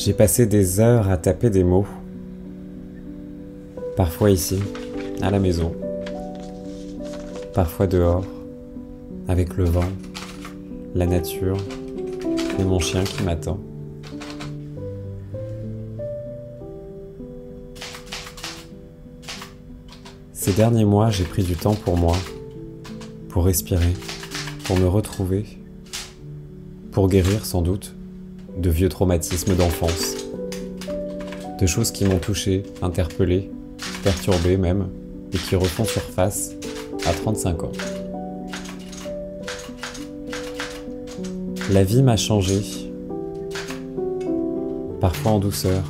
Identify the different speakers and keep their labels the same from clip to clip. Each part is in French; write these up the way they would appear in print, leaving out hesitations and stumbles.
Speaker 1: J'ai passé des heures à taper des mots, parfois ici, à la maison, parfois dehors, avec le vent, la nature et mon chien qui m'attend. Ces derniers mois, j'ai pris du temps pour moi, pour respirer, pour me retrouver, pour guérir sans doute de vieux traumatismes d'enfance, de choses qui m'ont touché, interpellé, perturbé même, et qui refont surface à 35 ans. La vie m'a changé, parfois en douceur,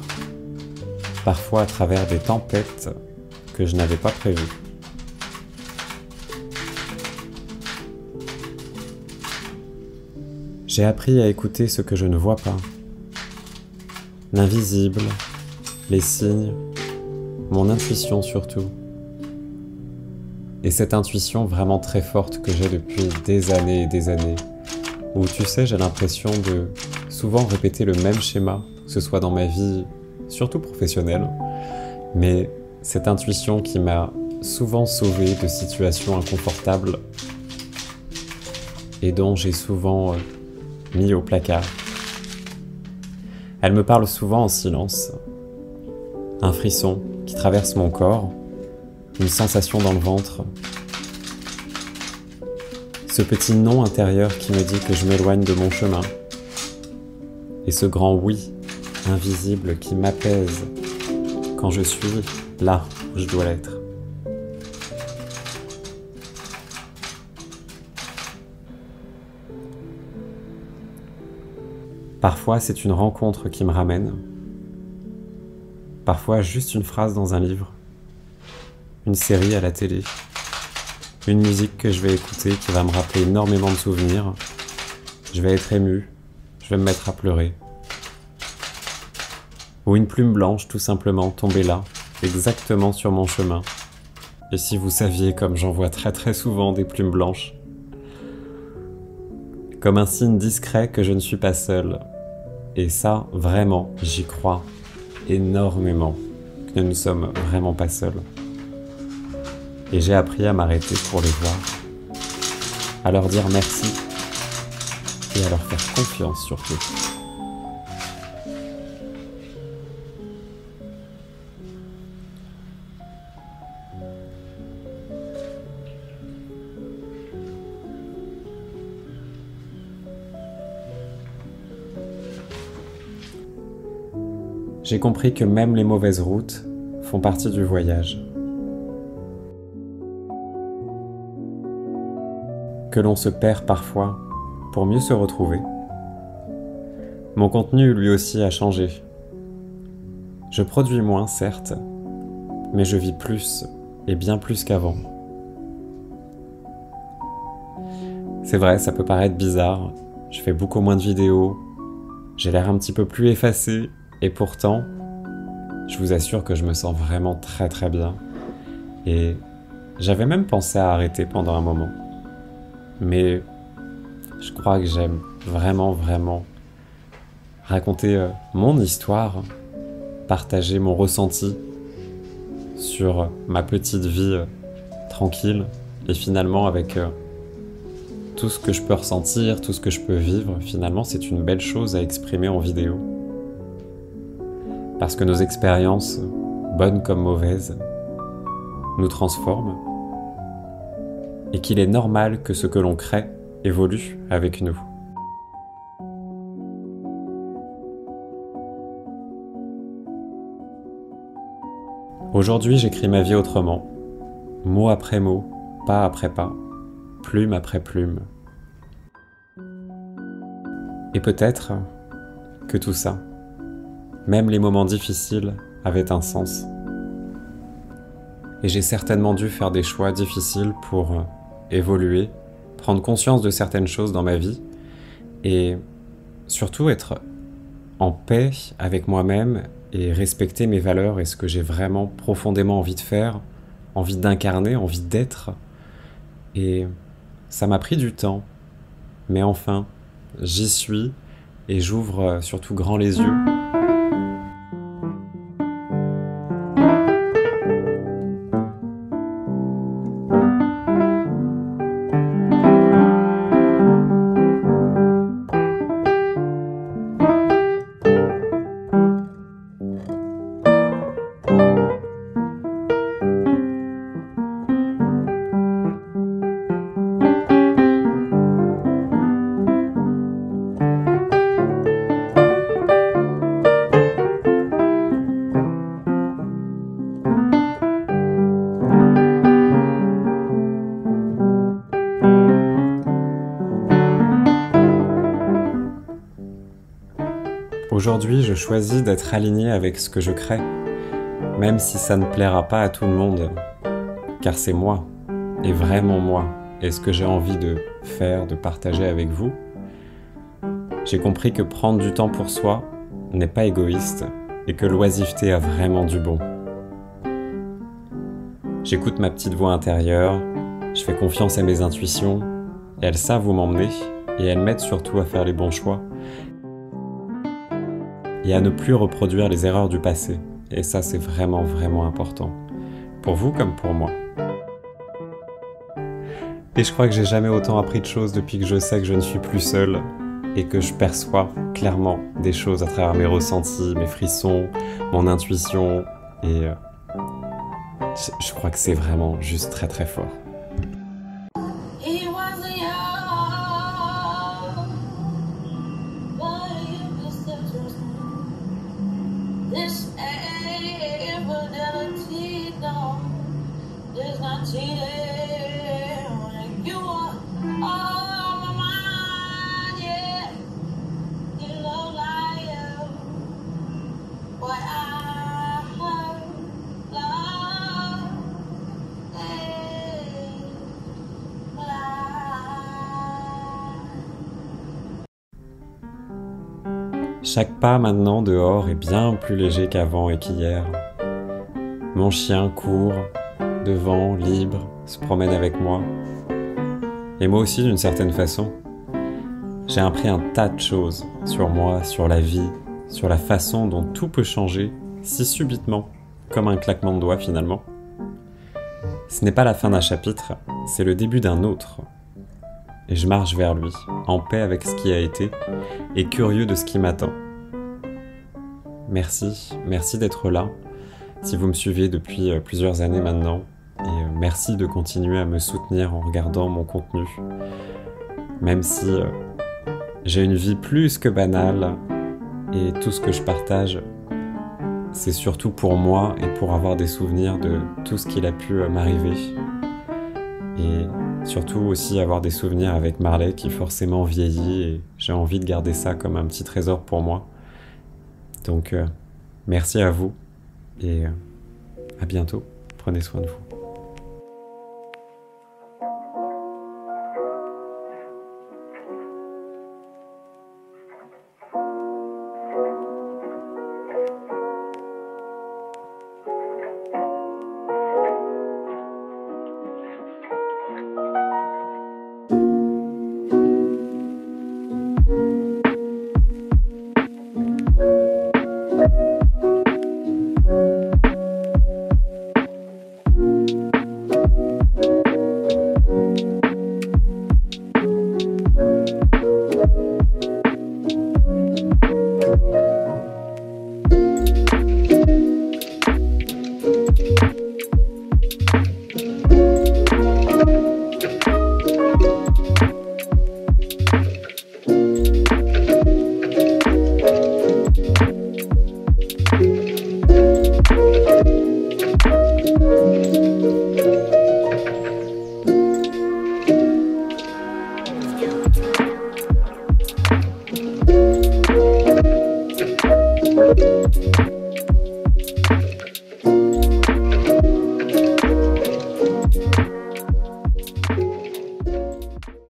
Speaker 1: parfois à travers des tempêtes que je n'avais pas prévues. J'ai appris à écouter ce que je ne vois pas, l'invisible, les signes, mon intuition surtout. Et cette intuition vraiment très forte que j'ai depuis des années et des années, où tu sais, j'ai l'impression de souvent répéter le même schéma, que ce soit dans ma vie, surtout professionnelle, mais cette intuition qui m'a souvent sauvé de situations inconfortables et dont j'ai souvent mis au placard. Elle me parle souvent en silence. Un frisson qui traverse mon corps, une sensation dans le ventre. Ce petit non intérieur qui me dit que je m'éloigne de mon chemin. Et ce grand oui invisible qui m'apaise quand je suis là où je dois l'être. Parfois, c'est une rencontre qui me ramène. Parfois, juste une phrase dans un livre, une série à la télé, une musique que je vais écouter qui va me rappeler énormément de souvenirs. Je vais être ému, je vais me mettre à pleurer. Ou une plume blanche tout simplement tombée là, exactement sur mon chemin. Et si vous saviez comme j'en vois très souvent des plumes blanches, comme un signe discret que je ne suis pas seul. Et ça, vraiment, j'y crois énormément, que nous ne sommes vraiment pas seuls. Et j'ai appris à m'arrêter pour les voir, à leur dire merci et à leur faire confiance surtout. J'ai compris que même les mauvaises routes font partie du voyage. Que l'on se perd parfois pour mieux se retrouver. Mon contenu lui aussi a changé. Je produis moins, certes, mais je vis plus et bien plus qu'avant. C'est vrai, ça peut paraître bizarre, je fais beaucoup moins de vidéos, j'ai l'air un petit peu plus effacé. Et pourtant, je vous assure que je me sens vraiment très bien. Et j'avais même pensé à arrêter pendant un moment. Mais je crois que j'aime vraiment raconter mon histoire, partager mon ressenti sur ma petite vie tranquille. Et finalement, avec tout ce que je peux ressentir, tout ce que je peux vivre, finalement, c'est une belle chose à exprimer en vidéo. Parce que nos expériences, bonnes comme mauvaises, nous transforment et qu'il est normal que ce que l'on crée évolue avec nous. Aujourd'hui, j'écris ma vie autrement, mot après mot, pas après pas, plume après plume. Et peut-être que tout ça, même les moments difficiles avaient un sens. Et j'ai certainement dû faire des choix difficiles pour évoluer, prendre conscience de certaines choses dans ma vie et surtout être en paix avec moi-même et respecter mes valeurs et ce que j'ai vraiment profondément envie de faire, envie d'incarner, envie d'être. Et ça m'a pris du temps, mais enfin, j'y suis et j'ouvre surtout grand les yeux aujourd'hui, je choisis d'être aligné avec ce que je crée, même si ça ne plaira pas à tout le monde, car c'est moi, et vraiment moi, et ce que j'ai envie de faire, de partager avec vous. J'ai compris que prendre du temps pour soi n'est pas égoïste, et que l'oisiveté a vraiment du bon. J'écoute ma petite voix intérieure, je fais confiance à mes intuitions, et elles savent où m'emmener, et elles m'aident surtout à faire les bons choix, et à ne plus reproduire les erreurs du passé. Et ça, c'est vraiment, vraiment important. Pour vous comme pour moi. Et je crois que j'ai jamais autant appris de choses depuis que je sais que je ne suis plus seul et que je perçois clairement des choses à travers mes ressentis, mes frissons, mon intuition. Et je crois que c'est vraiment juste très très fort.
Speaker 2: This infidelity, no, there's not cheating when you are on my mind, yeah. You look like you, but I love,
Speaker 1: Chaque pas maintenant dehors est bien plus léger qu'avant et qu'hier. Mon chien court, devant, libre, se promène avec moi. Et moi aussi d'une certaine façon. J'ai appris un tas de choses sur moi, sur la vie, sur la façon dont tout peut changer si subitement, comme un claquement de doigts finalement. Ce n'est pas la fin d'un chapitre, c'est le début d'un autre. Et je marche vers lui, en paix avec ce qui a été, et curieux de ce qui m'attend. Merci d'être là, si vous me suivez depuis plusieurs années maintenant, et merci de continuer à me soutenir en regardant mon contenu, même si j'ai une vie plus que banale, et tout ce que je partage, c'est surtout pour moi et pour avoir des souvenirs de tout ce qu'il a pu m'arriver. Et surtout aussi avoir des souvenirs avec Marley qui forcément vieillit et j'ai envie de garder ça comme un petit trésor pour moi. Donc merci à vous et à bientôt. Prenez soin de vous.
Speaker 2: love.